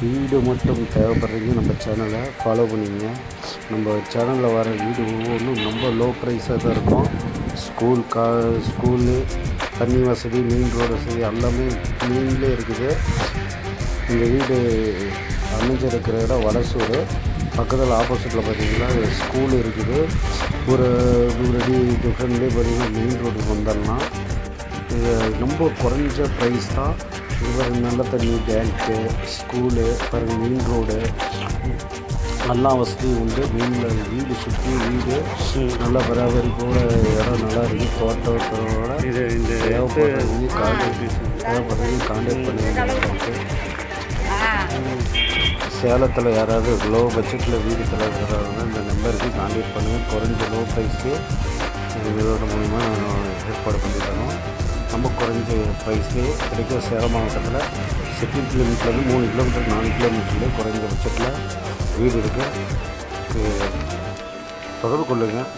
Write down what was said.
வீடு மட்டும் தேவைப்படுறீங்க நம்ம சேனலை ஃபாலோ பண்ணிங்க. நம்ம சேனலில் வர வீடு ஒவ்வொன்றும் ரொம்ப லோ ப்ரைஸாக தான் இருக்கும். ஸ்கூலு, தண்ணி வசதி, மெயின் ரோடு வசதி எல்லாமே மெயின்லேயே இருக்குது. இந்த வீடு அமைஞ்சிருக்கிற இடம் வடசூர். பக்கத்தில் ஆப்போசிட்டில் பார்த்திங்கன்னா ஸ்கூல் இருக்குது. ஒரு 100 அடி டிஃப்ரெண்ட்லேயே பார்த்திங்கன்னா மெயின் ரோடுக்கு வந்துடலாம். இது ரொம்ப குறைஞ்ச ப்ரைஸ் தான். இது நல்ல தண்ணி, பேங்க்கு, ஸ்கூலு பாருங்கள், மெயின் ரோடு எல்லா வசதியும் உண்டு. மெயினில் வீடு சுற்றி வீடு நல்லா பராமரிப்போட இடம் நல்லா இருக்குது. தோட்டத்தோட தேவைப்படுறது கான்டாக்ட் பண்ணி சேலத்தில் யாராவது லோ பட்ஜெட்டில் வீடு இருக்கிறவங்க இந்த நம்பருக்கு கான்டாக்ட் பண்ணுங்கள். குறைஞ்ச லோ ப்ரைஸ்க்கு இதோட மூலிமா ஏற்பாடு பண்ணி தரோம். ரொம்ப குறைஞ்ச ப்ரைஸ்லேயே கிடைக்கும். சேலம் மாவட்டத்தில் சிட்டி லிமிட்லேருந்து 3 கிலோமீட்டர் 4 கிலோமீட்டர்லேயே குறைஞ்ச பட்சத்தில் வீடு இருக்குது. தொடர்பு கொள்ளுங்கள்.